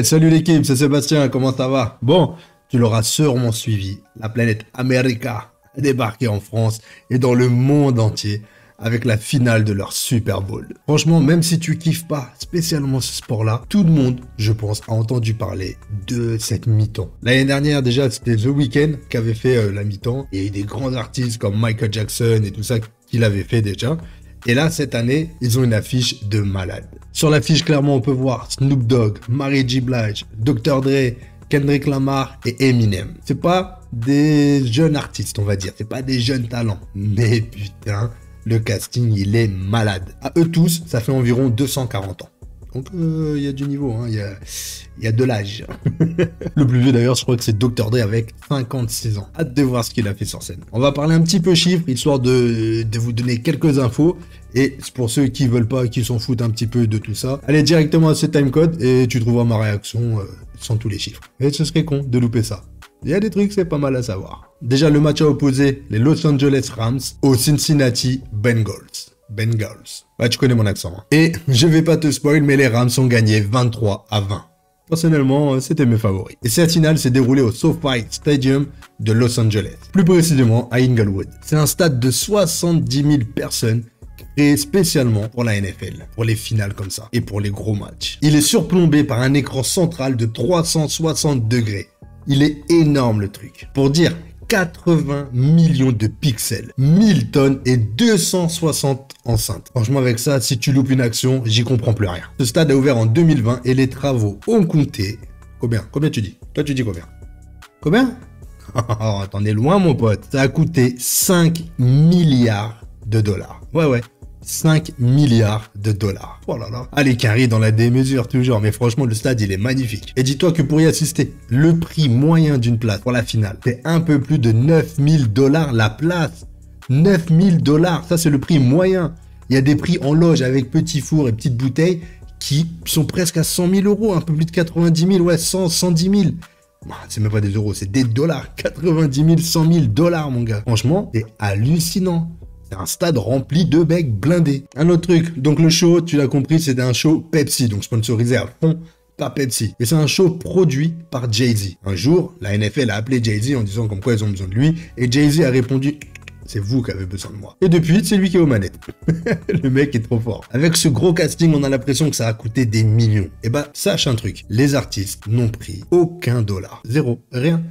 Salut l'équipe, c'est Sébastien, comment ça va? Bon, tu l'auras sûrement suivi, la planète America a débarqué en France et dans le monde entier avec la finale de leur Super Bowl. Franchement, même si tu kiffes pas spécialement ce sport-là, tout le monde, je pense, a entendu parler de cette mi-temps. L'année dernière, déjà, c'était The Weeknd qui avait fait la mi-temps. Il y a eu des grands artistes comme Michael Jackson et tout ça qui l'avaient fait déjà. Et là, cette année, ils ont une affiche de malade. Sur l'affiche, clairement, on peut voir Snoop Dogg, Mary J. Blige, Dr. Dre, Kendrick Lamar et Eminem. C'est pas des jeunes artistes, on va dire. C'est pas des jeunes talents. Mais putain, le casting, il est malade. À eux tous, ça fait environ 240 ans. Donc, il y a du niveau, hein. Il y a de l'âge. Le plus vieux, d'ailleurs, je crois que c'est Dr. Dre avec 56 ans. Hâte de voir ce qu'il a fait sur scène. On va parler un petit peu chiffres, histoire de vous donner quelques infos. Et pour ceux qui veulent pas, qui s'en foutent un petit peu de tout ça, allez directement à ce timecode et tu trouveras ma réaction sans tous les chiffres. Et ce serait con de louper ça. Il y a des trucs, c'est pas mal à savoir. Déjà, le match a opposé les Los Angeles Rams aux Cincinnati Bengals. Bah, tu connais mon accent. Hein. Et je vais pas te spoil, mais les Rams ont gagné 23-20. Personnellement, c'était mes favoris. Et cette finale s'est déroulée au SoFi Stadium de Los Angeles. Plus précisément à Inglewood. C'est un stade de 70 000 personnes créé spécialement pour la NFL, pour les finales comme ça, et pour les gros matchs. Il est surplombé par un écran central de 360 degrés. Il est énorme le truc. Pour dire, 80 millions de pixels, 1000 tonnes et 260 enceintes. Franchement, avec ça, si tu loupes une action, j'y comprends plus rien. Ce stade a ouvert en 2020 et les travaux ont coûté... Combien tu dis? Toi, tu dis combien? Combien? Oh, t'en es loin, mon pote. Ça a coûté 5 milliards de dollars. Ouais. 5 milliards de dollars. Oh là là. Allez, carré dans la démesure toujours, mais franchement, le stade, il est magnifique. Et dis-toi que pour y assister, le prix moyen d'une place pour la finale, c'est un peu plus de 9000 $ la place. 9000 $, ça c'est le prix moyen. Il y a des prix en loge avec petit four et petites bouteilles qui sont presque à 100 000 €, un peu plus de 90 000, ouais, 100, 110 000. C'est même pas des euros, c'est des dollars. 90 000, 100 000 $, mon gars. Franchement, c'est hallucinant. C'est un stade rempli de mecs blindés. Un autre truc, donc le show, tu l'as compris, c'était un show Pepsi, donc sponsorisé à fond par Pepsi. Et c'est un show produit par Jay-Z. Un jour, la NFL a appelé Jay-Z en disant comme quoi ils ont besoin de lui, et Jay-Z a répondu « C'est vous qui avez besoin de moi ». Et depuis, c'est lui qui est aux manettes. Le mec est trop fort. Avec ce gros casting, on a l'impression que ça a coûté des millions. Et bah, sache un truc, les artistes n'ont pris aucun dollar. Zéro, rien.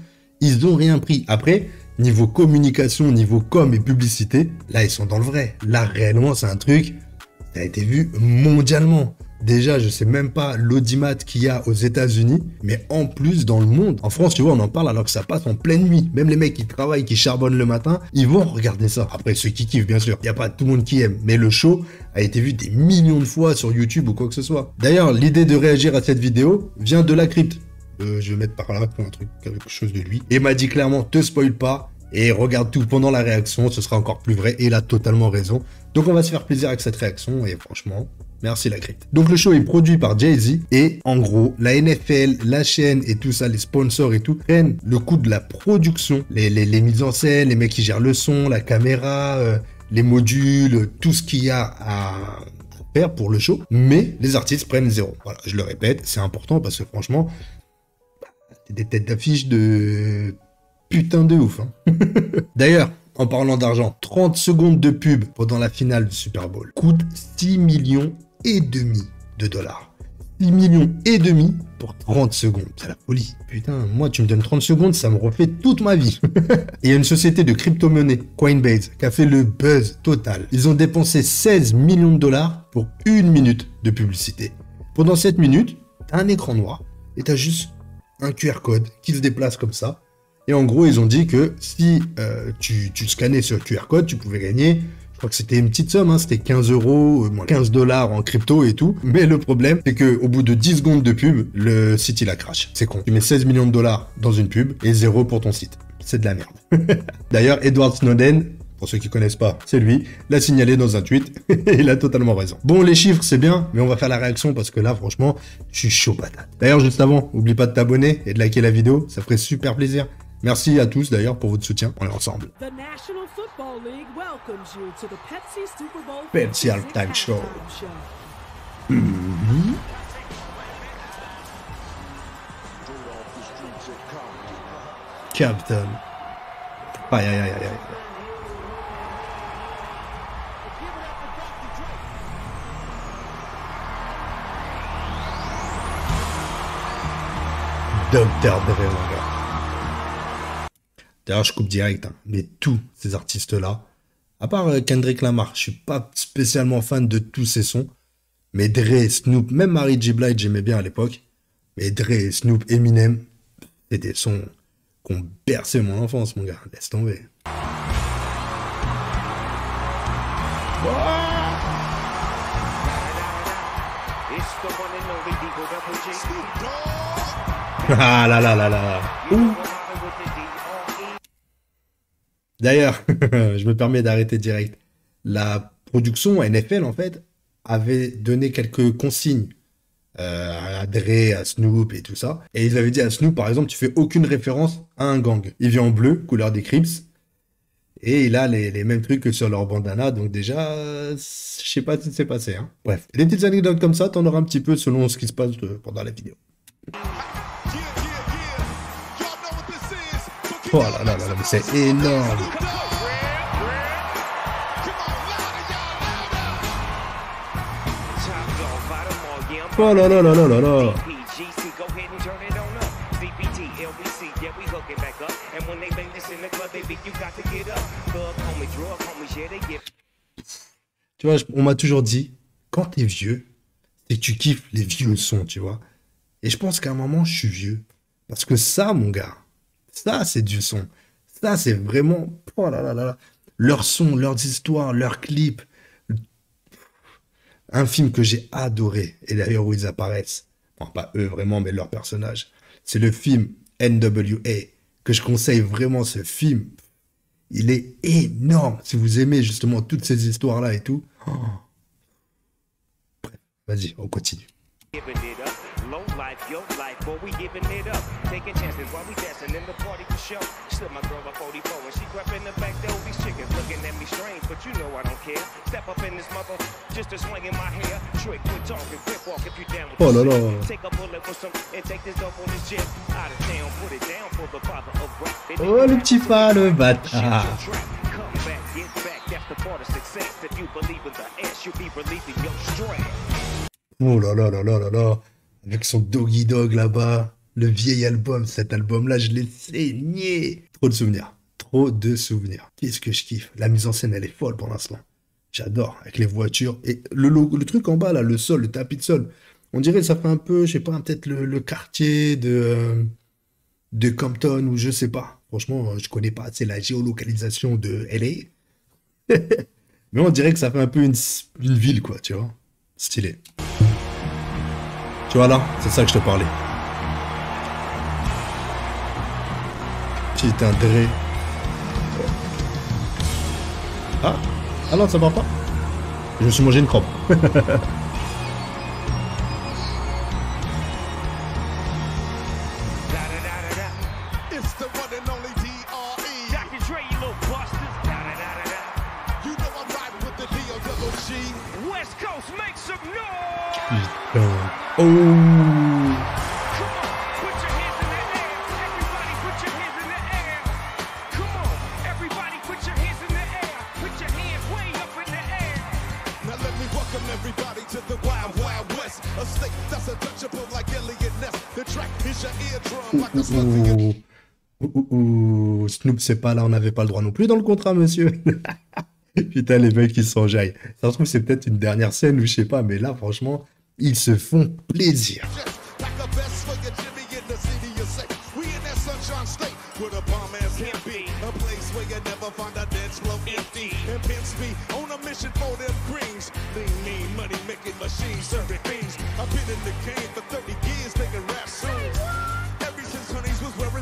Ils n'ont rien pris. Après, niveau communication, niveau com et publicité, là, ils sont dans le vrai. Là, réellement, c'est un truc, ça a été vu mondialement. Déjà, je sais même pas l'audimat qu'il y a aux États-Unis, mais en plus dans le monde. En France, tu vois, on en parle alors que ça passe en pleine nuit. Même les mecs qui travaillent, qui charbonnent le matin, ils vont regarder ça. Après, ceux qui kiffent, bien sûr. Il n'y a pas tout le monde qui aime, mais le show a été vu des millions de fois sur YouTube ou quoi que ce soit. D'ailleurs, l'idée de réagir à cette vidéo vient de la crypte. Je vais mettre par là un truc, quelque chose de lui. Et m'a dit clairement, te spoil pas et regarde tout pendant la réaction, ce sera encore plus vrai. Et il a totalement raison. Donc on va se faire plaisir avec cette réaction et franchement, merci la crypte. Donc le show est produit par Jay-Z et en gros, la NFL, la chaîne et tout ça, les sponsors et tout, prennent le coût de la production, les mises en scène, les mecs qui gèrent le son, la caméra, les modules, tout ce qu'il y a à faire pour le show. Mais les artistes prennent zéro. Voilà, je le répète, c'est important parce que franchement, c'est des têtes d'affiche de putain de ouf. Hein. D'ailleurs, en parlant d'argent, 30 secondes de pub pendant la finale du Super Bowl coûte 6,5 millions de dollars. 6,5 millions pour 30 secondes. C'est la folie. Putain, moi, tu me donnes 30 secondes, ça me refait toute ma vie. Et il y a une société de crypto-monnaie, Coinbase, qui a fait le buzz total. Ils ont dépensé 16 millions de dollars pour 1 minute de publicité. Pendant 7 minutes, t'as un écran noir et t'as juste un QR code qui se déplace comme ça. Et en gros, ils ont dit que si tu scannais ce QR code, tu pouvais gagner, je crois que c'était une petite somme, hein, c'était 15 €, moins 15 $ en crypto et tout. Mais le problème, c'est qu'au bout de 10 secondes de pub, le site, il a crash. C'est con. Tu mets 16 millions de dollars dans une pub et 0 pour ton site. C'est de la merde. D'ailleurs, Edward Snowden, pour ceux qui connaissent pas, c'est lui, l'a signalé dans un tweet et il a totalement raison. Bon, les chiffres, c'est bien, mais on va faire la réaction parce que là, franchement, je suis chaud patate. D'ailleurs, juste avant, n'oublie pas de t'abonner et de liker la vidéo, ça ferait super plaisir. Merci à tous d'ailleurs pour votre soutien, on est ensemble. Pepsi Halftime Show. Captain. Aïe, aïe, aïe, aïe, aïe. Docteur Dre, mon gars. D'ailleurs, je coupe direct, hein. Mais tous ces artistes-là, à part Kendrick Lamar, je suis pas spécialement fan de tous ces sons. Mais Dre, Snoop, même Mary J. Blige, j'aimais bien à l'époque. Mais Dre, Snoop, Eminem, c'est des sons qui ont bercé mon enfance, mon gars. Laisse tomber. Ah là là là là. Ouh. D'ailleurs, je me permets d'arrêter direct. La production NFL, en fait, avait donné quelques consignes à Dre, à Snoop et tout ça. Et ils avaient dit à Snoop, par exemple, tu fais aucune référence à un gang. Il vient en bleu, couleur des Crips. Et il a les mêmes trucs que sur leur bandana. Donc déjà, je sais pas ce qui s'est passé. Hein. Bref, des petites anecdotes comme ça, t'en auras un petit peu selon ce qui se passe pendant la vidéo. Oh là là là là, mais c'est énorme. Oh là là là là là là. Tu vois, on m'a toujours dit, quand t'es vieux, c'est que tu kiffes les vieux sons, tu vois. Et je pense qu'à un moment, je suis vieux. Parce que ça, mon gars, ça, c'est du son. Ça, c'est vraiment... Oh là là là là. Leurs sons, leurs histoires, leurs clips. Un film que j'ai adoré, et d'ailleurs où ils apparaissent. Bon, pas eux vraiment, mais leurs personnages. C'est le film NWA, que je conseille vraiment, ce film. Il est énorme. Si vous aimez justement toutes ces histoires-là et tout. Oh. Bref, vas-y, on continue. Oh là là. Oh le petit pas, le bâtard. Oh là là là là là là. Avec son Doggy Dog là-bas. Le vieil album, cet album-là, je l'ai saigné. Trop de souvenirs. Trop de souvenirs. Qu'est-ce que je kiffe. La mise en scène, elle est folle pour l'instant. J'adore. Avec les voitures. Et le truc en bas, là, le sol, le tapis de sol. On dirait que ça fait un peu, je sais pas, peut-être le quartier de Compton ou je sais pas. Franchement, je connais pas assez la géolocalisation de LA. Mais on dirait que ça fait un peu une ville, quoi, tu vois. Stylé. Tu vois là, c'est ça que je te parlais. Putain, Dre. Ah non, ça va pas. Je me suis mangé une crotte. Putain. Oh. Snoop, c'est pas là, on n'avait pas le droit non plus dans le contrat, monsieur. Putain, les mecs, ils s'enjaillent. Ça se trouve, c'est peut-être une dernière scène ou je sais pas, mais là, franchement, ils se font plaisir.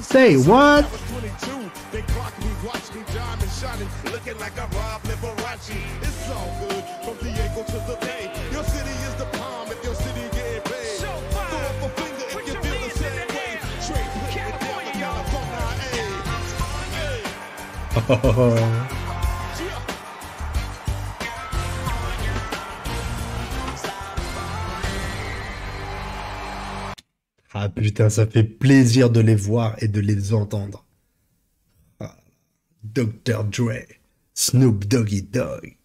Say what? Looking like a Rob Liberace. It's all good from Diego to the Bay. Your city is the palm if your city get paid. So throw up a finger if you feel the same way. Straight put it down to California, hey. Putain, ça fait plaisir de les voir et de les entendre. Ah, Dr. Dre, Snoop Doggy Dogg.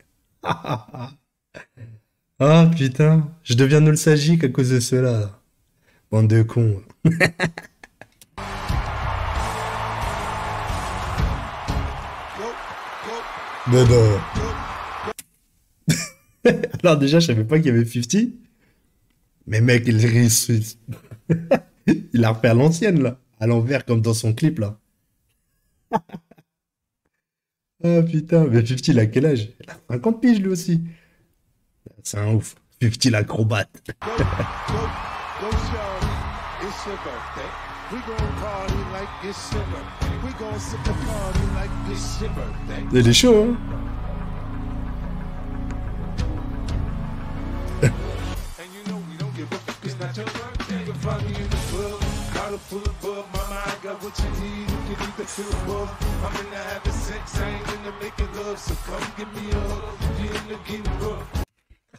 Ah putain, je deviens nostalgique à cause de cela, là. Bande de cons. Non, non. Alors déjà, je savais pas qu'il y avait 50. Mais mec, il a refait à l'ancienne, là. À l'envers, comme dans son clip, là. Ah putain, mais 50, il a quel âge? Il a 50 piges, lui aussi. C'est un ouf. 50 l'acrobate. Go, shorty, it's your birthday. We gon' party like it's your birthday. We gon' sip the party like it's your birthday. Il est chaud, hein? And you know we don't give up, it's not your birthday. You can find me in the club, bottle full of bub. Mama, I got what you need, you can either feel above. I'm in the having sex, I ain't in the making love. So come give me a hug, you in the getting rough.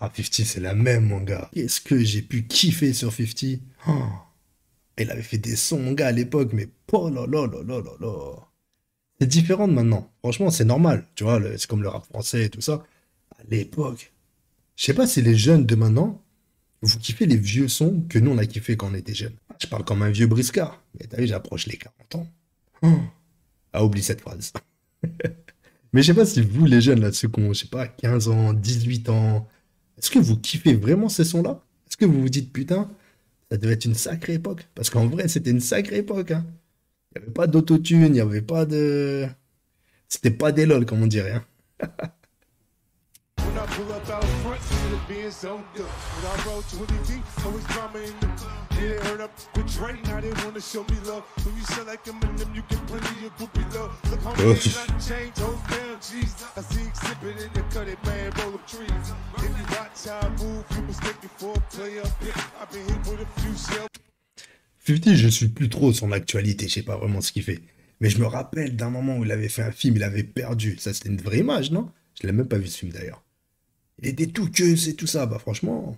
Ah, 50, c'est la même, mon gars. Qu'est-ce que j'ai pu kiffer sur 50? Oh, il avait fait des sons, mon gars, à l'époque, mais oh là là là là là là. C'est différent de maintenant. Franchement, c'est normal. Tu vois, c'est comme le rap français et tout ça. À l'époque, je sais pas si les jeunes de maintenant, vous kiffez les vieux sons que nous, on a kiffé quand on était jeunes. Je parle comme un vieux briscard. Mais t'as vu, j'approche les 40 ans. Oh. Ah, oublie cette phrase. Mais je sais pas si vous, les jeunes, là, ceux qui ont, je sais pas, 15 ans, 18 ans, est-ce que vous kiffez vraiment ces sons-là? Est-ce que vous vous dites, putain, ça devait être une sacrée époque? Parce qu'en vrai, c'était une sacrée époque, hein. Il n'y avait pas d'autotune, il n'y avait pas de... C'était pas des lol, comme on dirait, hein. When I pull up out front, instead of being so good. When I roll 20 deep, always drama in the yeah, they heard up with Dre, now they wanna show me love. When you sell like Eminem, you get plenty of groupie love. Look how Oh. much nothing changed, hold down, jeez. I see exhibit in the cut it, man, roll up trees. If you watch how I move, you mistake me for a player. I've been hit with a few shells. 50, je suis plus trop son actualité, je sais pas vraiment ce qu'il fait. Mais je me rappelle d'un moment où il avait fait un film, il avait perdu. Ça, c'était une vraie image, non? Je l'ai même pas vu ce film d'ailleurs. Il était tout que c'est tout ça. Bah franchement,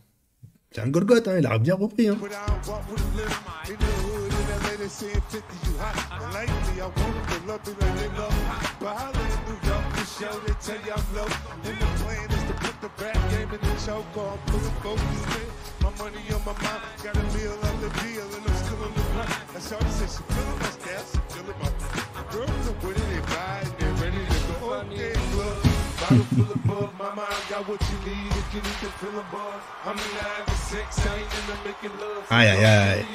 c'est un Golgoth, hein, il a bien repris, hein. But I don't walk with a limp. In the hood, in LA, they saying 50, you hot. And lately, I want them to love me like they love me. But I live in New York, for show, they tell you I'm low. And the plan is to put the rap game in the choke. I'm pulling focus, man. My money on my mind. Got a meal on the deal, and I'm still on the block. That's all she said, she feeling my style, she feeling my... Girls are with it, they buy it, they're ready to go. Okay, look. Bottle full of bug, mama, I got what you need if you need to feel a buzz. I'm in the having sex, I ain't in the making love. Aïe, aïe, aïe.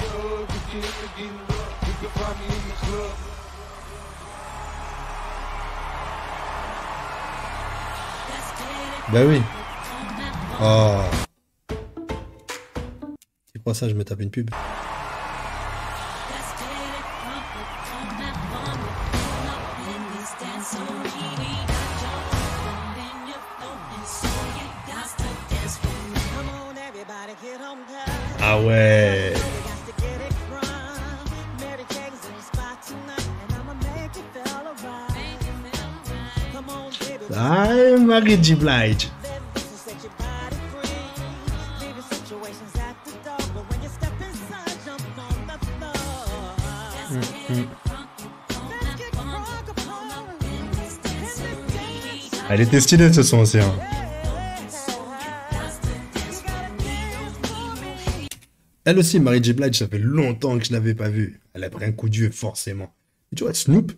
You can find me in the club. Bah oui. Oh. Tu crois ça, je me tape une pub. Ah ouais. Ah, Mary J. Blige. Elle était stylée ce son aussi, hein. Elle aussi, Mary J. Blige, ça fait longtemps que je l'avais pas vue. Elle a pris un coup de vieux, forcément. Et tu vois, Snoop,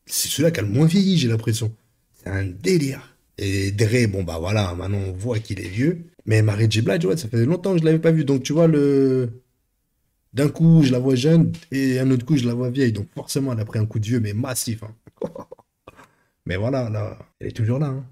c'est celui-là qui a le moins vieilli, j'ai l'impression. C'est un délire. Et Dre, bon bah voilà, maintenant on voit qu'il est vieux. Mais Mary J. Blige, ouais, ça fait longtemps que je l'avais pas vue. Donc tu vois, d'un coup, je la vois jeune, et un autre coup, je la vois vieille. Donc forcément, elle a pris un coup de vieux, mais massif, hein. Mais voilà, là, elle est toujours là, hein.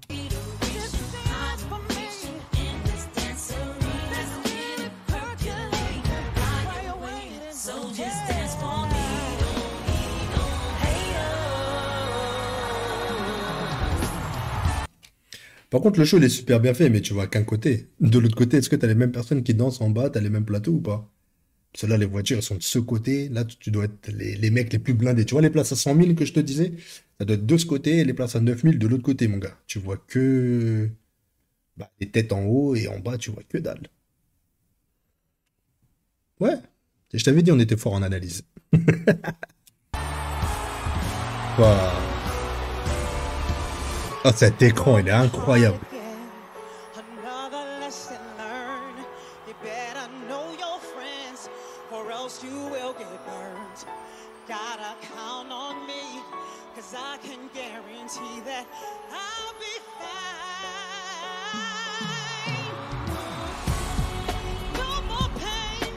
Par contre, le show, il est super bien fait, mais tu vois qu'un côté. De l'autre côté, est-ce que t'as les mêmes personnes qui dansent en bas, t'as les mêmes plateaux ou pas? Parce que là, les voitures, elles sont de ce côté. Là, tu dois être les mecs les plus blindés. Tu vois les places à 100 000 que je te disais? Ça doit être de ce côté et les places à 9 000 de l'autre côté, mon gars. Tu vois que bah, les têtes en haut et en bas, tu vois que dalle. Ouais, Je t'avais dit, on était fort en analyse. Waouh. Ah, cet écran, il est incroyable. Another lesson learned. You better know your friends, or else you will get burned. Gotta count on me, cause I can guarantee that I'll be fine. No more pain,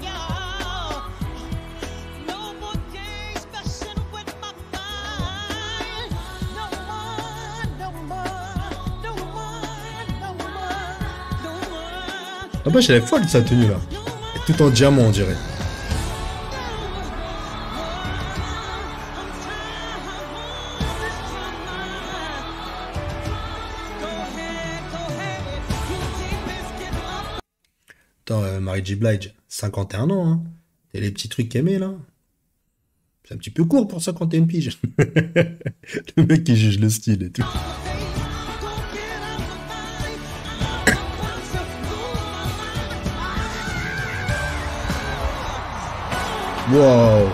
y'all. No more games messing with my mind. No more, no more, no more, no more, no more. Ah bah, elle est folle sa tenue là. Tout en diamant, on dirait. Attends, Mary J. Blige, 51 ans, hein. Et les petits trucs qu'elle met là. C'est un petit peu court pour 51 piges. Le mec qui juge le style et tout. Wow.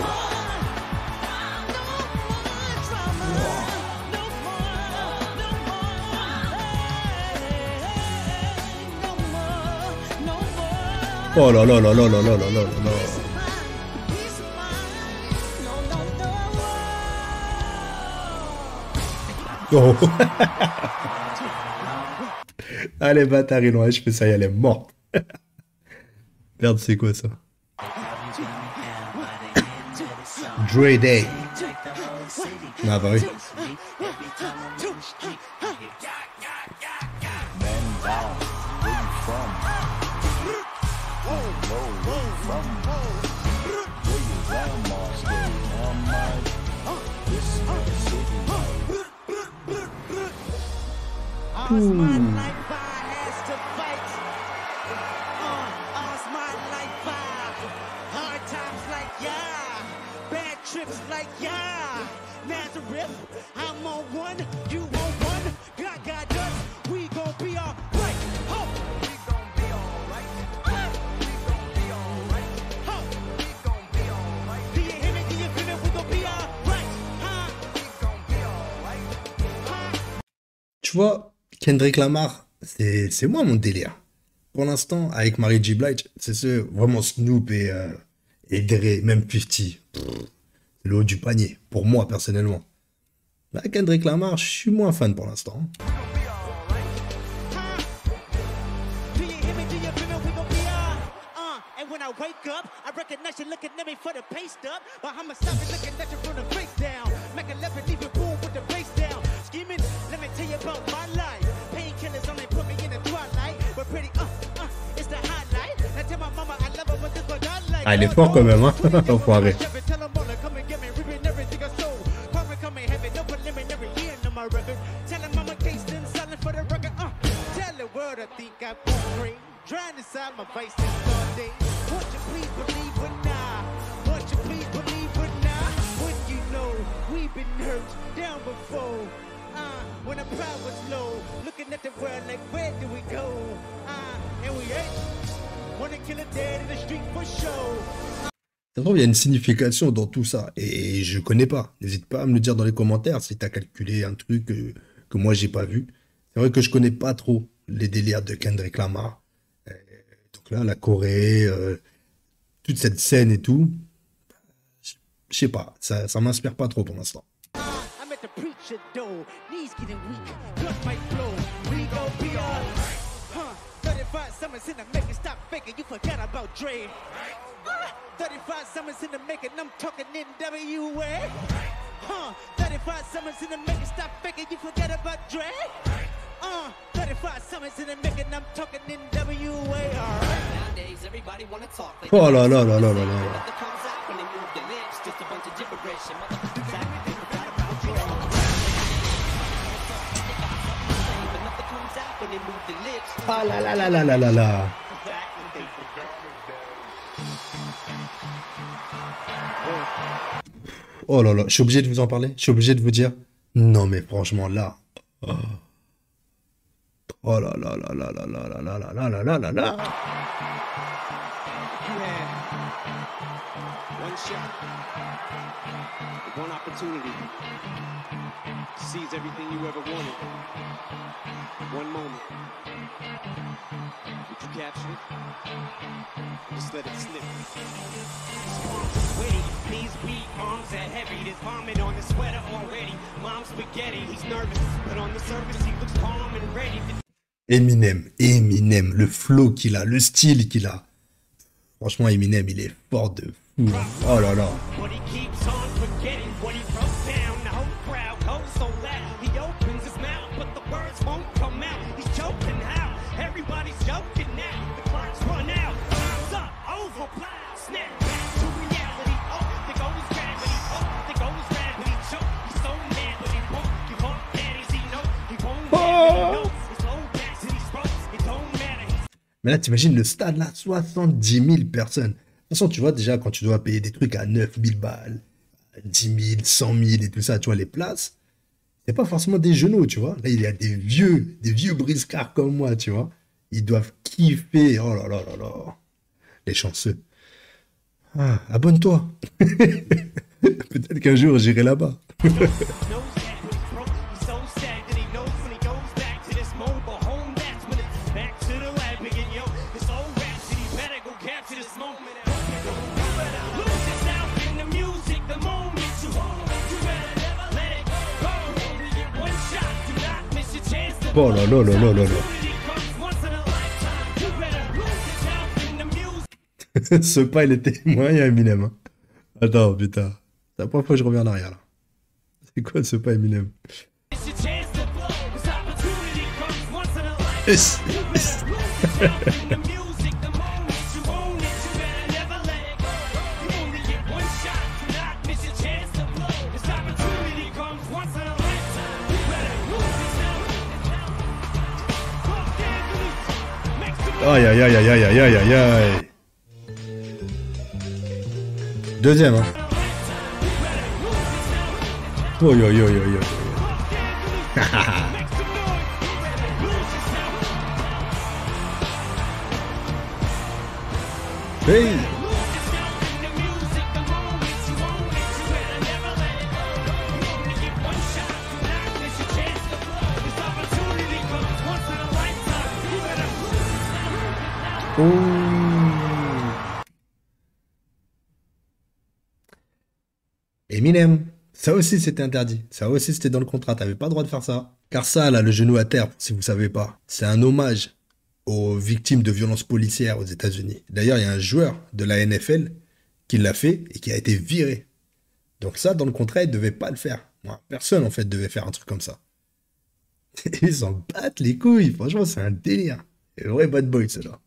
Oh là là là là là là là là là. Oh. Allez, bâtard, ils l'ont achevé, ça y est, elle est morte. Merde, c'est quoi ça? Dre Day. Ah bah oui. Tu vois, Kendrick Lamar, c'est moi mon délire. Pour l'instant, avec Mary J. Blige, c'est ce vraiment Snoop et Dre, même 50. C'est le haut du panier, pour moi personnellement. Là, Kendrick Lamar, je suis moins fan pour l'instant. Wake up, I recognize you looking at me for the pay stub, but I'm a stop looking at you from the face down. Make a left and leave it boom with the face down. Scheming, let me tell you about my life. Painkillers only put me in the twilight, but pretty it's the highlight. Now tell my mama I love her, but this what I like. Ah, il est fort quand même, hein, enfoiré. Trying to side my vice and Sunday. Won't you please believe it now? Won't you please believe it now? When you know we've been hurt down before. When the pride was low, looking at the world like where do we go? And we ain't wanna kill a dead in the street for show. Ça se trouve, il y a une signification dans tout ça et je connais pas. N'hésite pas à me le dire dans les commentaires si tu as calculé un truc que moi j'ai pas vu. C'est vrai que je connais pas trop les délires de Kendrick Lamar. Donc là, la Corée, toute cette scène et tout, je sais pas, ça m'inspire pas trop pour l'instant. Oh là là là là là là. Ah là là là là là là là. Oh là là, je suis obligé de vous en parler, je suis obligé de vous dire. Non mais franchement là. Oh. Oh là là là là là là là là là là là là là là. You had one shot, one opportunity to seize everything you ever wanted. One moment. Did you capture it? Just let it slip. Palms are sweaty, knees weak, arms are heavy. There's vomit on the sweater already. Mom's spaghetti, he's nervous, but on the surface he looks calm and ready. Eminem, le flow qu'il a, le style qu'il a. Franchement, Eminem, il est fort de fou. Oh là là. But he keeps on forgetting what he wrote down. The whole crowd goes so loud. He opens his mouth, but the words won't come out. He's choking how? Everybody's joking now. The clock's run out. Time's up. Over. Plow. Snap back to reality. Oh, there goes gravity. Oh, there goes gravity. Choke. He's so mad, but he won't give up. Daddies, he know. He won't have any notes. His low back to these ropes. It don't matter. Mais là, t'imagines le stade là, 70 000 personnes. De toute façon, tu vois déjà quand tu dois payer des trucs à 9 000 balles, 10 000, 100 000 et tout ça, tu vois, les places, c'est pas forcément des genoux, tu vois. Là, il y a des vieux briscards comme moi, tu vois. Ils doivent kiffer. Oh là là là là. Les chanceux. Ah, abonne-toi. Peut-être qu'un jour, j'irai là-bas. Knows that when he's broke, he's so sad that he knows when he goes back to this mobile home. That's when it's back to the lab again, yo. This old rhapsody better go capture this moment. You better lose yourself in the music the moment you hold. You better never let it go. Only get one shot, do not miss your chance to Oh là là là là là là. Opportunity comes once in a lifetime. You better lose yourself in the music. Ce pas, il était moyen, Eminem. Hein. Attends, putain. C'est la première fois que je reviens en arrière, là. C'est quoi ce pas, Eminem? Miss your chance to blow. This opportunity comes once in a lifetime. Yes. You better lose yourself in the music the moment you own it. You better never let it go. You only get one shot, do not miss your chance to blow. This opportunity comes once in a lifetime. You better lose yourself. Fuck Anthony, make some noise. Aïe, aïe, aïe, aïe, aïe, aïe, aïe, aïe. Deuxième, hein. Oh, yo, yo, yo, yo. Make some noise. You better lose yourself. Hey. Lose yourself in the music the moment you own it. You better never let it go. You only get one shot, do not miss your chance to blow. This opportunity comes once in a lifetime. You better lose yourself. Oh. Eminem, ça aussi c'était interdit. Ça aussi c'était dans le contrat. T'avais pas le droit de faire ça. Car ça, là, le genou à terre, si vous savez pas, c'est un hommage aux victimes de violences policières aux États-Unis. D'ailleurs, il y a un joueur de la NFL qui l'a fait et qui a été viré. Donc ça, dans le contrat, il devait pas le faire. Moi, personne, en fait, devait faire un truc comme ça. Ils s'en battent les couilles. Franchement, c'est un délire. Et vrai bad boy, ceux-là.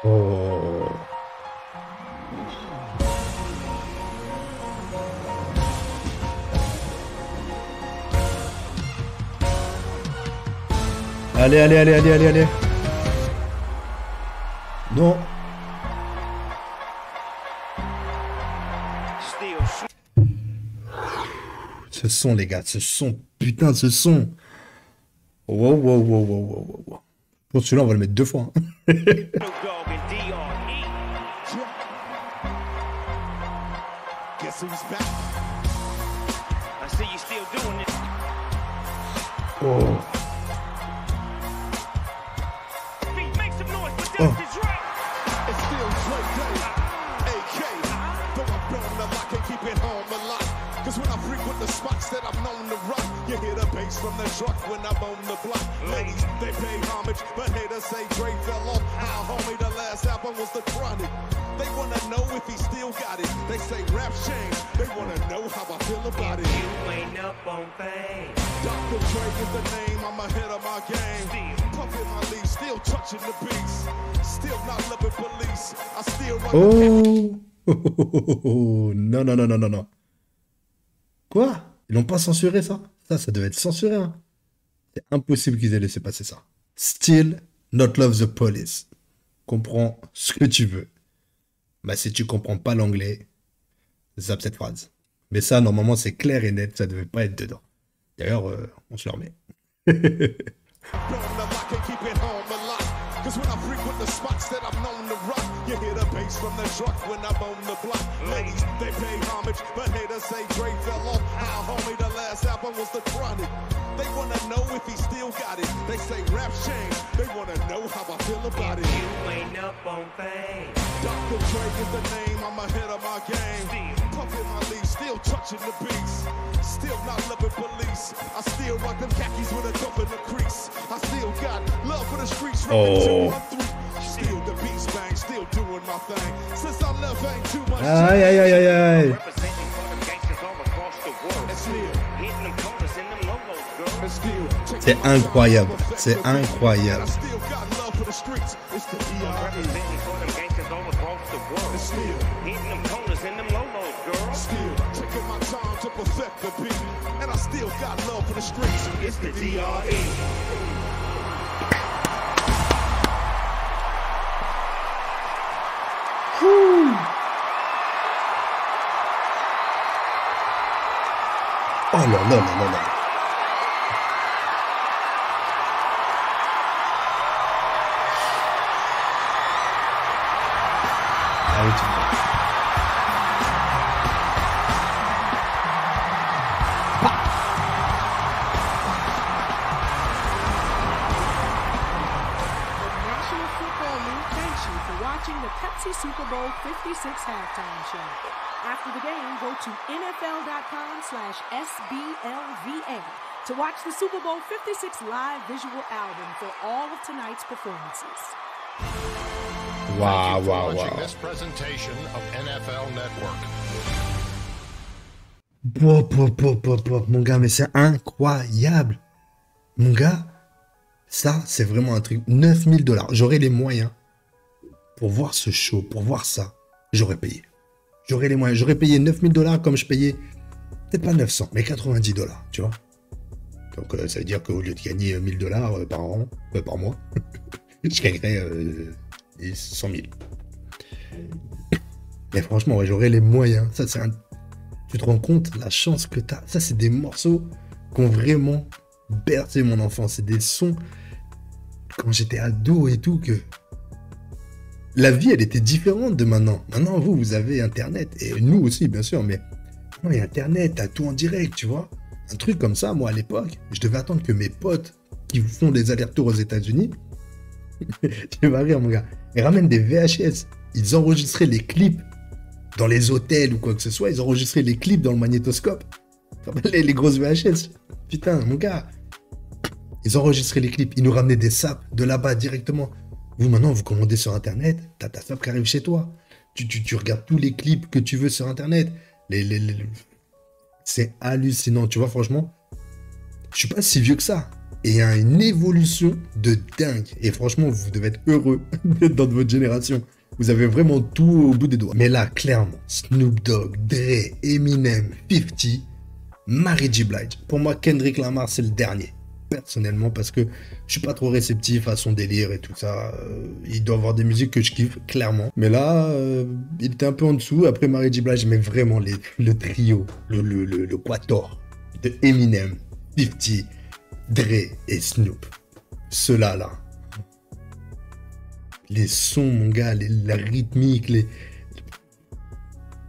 Oh. Allez, allez, allez, allez, allez, allez. Non. Still Ce son, les gars, ce son, putain, ce son. Wow, wow, wow, wow, wow, wow, wow. Pour celui-là, on va le mettre 2 fois. Hein. Snoop Dogg and D.R.E. Guess who's back? I see you still doing it. Oh. Make some noise for Oh. Dr. Dre. It's still Dre Day, AK. Though I'm blown up, I can keep it home a lot. Cause when I frequent the spots that I'm known to rock, you hear the bass from the truck when I'm on the block. Ladies, they pay homage, but haters say Dre fell off. Our homie, the last album was The Chronic. They wanna know if he still got it. They They say rap shame. They wanna know how I feel about it. You ain't up on things. Dr. Dre is the name, I'm ahead of my game. Puffin' my leaf, still touching the beats. Still not loving police. I still run Oh, non, non, non, non, non, non. Quoi? Ils n'ont pas censuré ça? Ça devait être censuré, hein. C'est impossible qu'ils aient laissé passer ça. Still not love the police. Comprends ce que tu veux. Bah, si tu comprends pas l'anglais, zappe cette phrase. Mais ça, normalement, c'est clair et net, ça devait pas être dedans. D'ailleurs, on se le remet. Cause when I frequent the spots that I'm known to rock, you hear the bass from the truck when I'm on the block. Ladies, they pay homage, but haters say Dre fell off. How homie, the last album was The Chronic. They wanna know if he still got it. They say rap shame. They wanna know how I feel about it. You ain't up on things. Dr. Dre is the name, I'm ahead of my game. Puffin' my leaf, still touching the beats. Still not loving police. I still rock them khakis with a cup in the crease. I still got love for the streets. Oh. Still the beats bang, still doing my thing. Since I left, ain't too much. Aïe, aïe, aïe, aïe, aïe. Representing for them gangsters all across the world. And still, Hitting them corners in them lolos, girl. and still, C'est incroyable. C'est And incroyable. I still got love for the streets. It's the DRE. Representing for them gangsters all across the And world. still, Hitting them corners in them lolos, girl. still taking my time to perfect the beat. And I still got love for the streets. It's the DRE. Oh non, non, non, non, non. Ah oui, The National Football League thanks you for watching the Pepsi Super Bowl 56 halftime show. After the game, go to NFL.com/SBLVA to watch the Super Bowl 56 live visual album for all of tonight's performances. Waouh, Thank you for waouh, watching waouh. this presentation of NFL Network. Mon gars, mais c'est incroyable. Mon gars, ça, c'est vraiment un truc. 9000 $. J'aurais les moyens pour voir ce show, pour voir ça. J'aurais payé. J'aurais les moyens. J'aurais payé 9000 $ comme je payais, peut-être pas 900, mais 90 $, tu vois. Donc, ça veut dire qu'au lieu de gagner 1000 $ par an, par mois, je gagnerais 100 000. Mais franchement, ouais, j'aurais les moyens. Ça, c'est un... Tu te rends compte la chance que tu as. Ça, c'est des morceaux qui ont vraiment bercé mon enfance. C'est des sons, quand j'étais ado et tout, que la vie, elle était différente de maintenant. Maintenant, vous avez Internet. Et nous aussi, bien sûr. Mais maintenant, il y a Internet, t'as tout en direct, tu vois. Un truc comme ça, moi, à l'époque, je devais attendre que mes potes qui font des allers-retours aux États-Unis, tu vas rire, mon gars, ils ramènent des VHS. Ils enregistraient les clips dans les hôtels ou quoi que ce soit. Ils enregistraient les clips dans le magnétoscope. Les grosses VHS. Putain, mon gars. Ils enregistraient les clips. Ils nous ramenaient des sapes de là-bas directement. Vous, maintenant, vous commandez sur Internet. T'as ta sape qui arrive chez toi. Tu regardes tous les clips que tu veux sur Internet. C'est hallucinant. Tu vois, franchement, je suis pas si vieux que ça. Et il y a une évolution de dingue. Et franchement, vous devez être heureux d'être dans votre génération. Vous avez vraiment tout au bout des doigts. Mais là, clairement, Snoop Dogg, Dre, Eminem, 50, Mary J. Blige. Pour moi, Kendrick Lamar, c'est le dernier. Personnellement, parce que je suis pas trop réceptif à son délire et tout ça. Il doit avoir des musiques que je kiffe, clairement. Mais là, il était un peu en dessous. Après Mary J. Blige, mais vraiment le trio, le quator de Eminem, 50, Dre et Snoop. Ceux-là, là. Les sons, mon gars, la rythmique,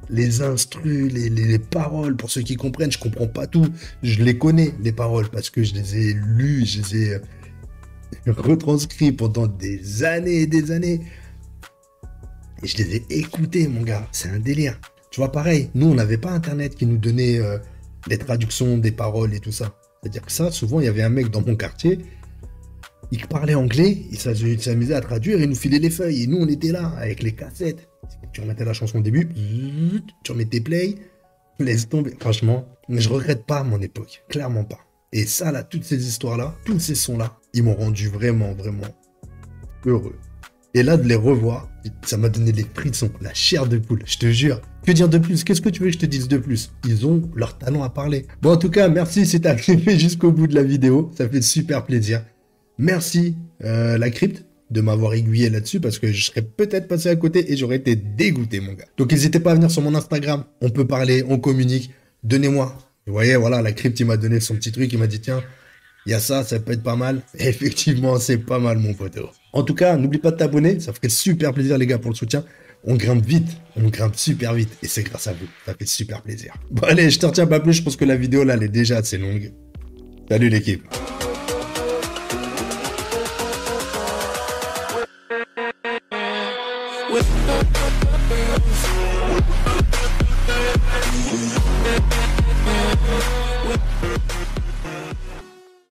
les instrus, les paroles, pour ceux qui comprennent, je comprends pas tout. Je les connais, les paroles, parce que je les ai lues, je les ai retranscrits pendant des années et des années. Et je les ai écoutés, mon gars. C'est un délire. Tu vois, pareil, nous, on n'avait pas Internet qui nous donnait les traductions des paroles et tout ça. C'est-à-dire que ça, souvent, il y avait un mec dans mon quartier, il parlait anglais, il s'amusait à traduire, il nous filait les feuilles. Et nous, on était là, avec les cassettes. Tu remettais la chanson au début, tu remettais play, laisse tomber. Franchement, je regrette pas mon époque, clairement pas. Et ça, là, toutes ces histoires-là, tous ces sons-là, ils m'ont rendu vraiment, vraiment heureux. Et là, de les revoir, ça m'a donné les frissons, la chair de poule, je te jure. Que dire de plus? Qu'est-ce que tu veux que je te dise de plus? Ils ont leur talent à parler. Bon, en tout cas, merci si t'as arrivé jusqu'au bout de la vidéo, ça fait super plaisir. Merci, la crypte, de m'avoir aiguillé là-dessus parce que je serais peut-être passé à côté et j'aurais été dégoûté, mon gars. Donc, n'hésitez pas à venir sur mon Instagram, on peut parler, on communique, donnez-moi. Vous voyez, voilà, la crypte, il m'a donné son petit truc, il m'a dit, tiens, il y a ça, ça peut être pas mal. Et effectivement, c'est pas mal, mon poteau. En tout cas, n'oublie pas de t'abonner, ça ferait super plaisir, les gars, pour le soutien. On grimpe vite, on grimpe super vite, et c'est grâce à vous, ça fait super plaisir. Bon, allez, je te retiens pas plus, je pense que la vidéo, là, elle est déjà assez longue. Salut, l'équipe.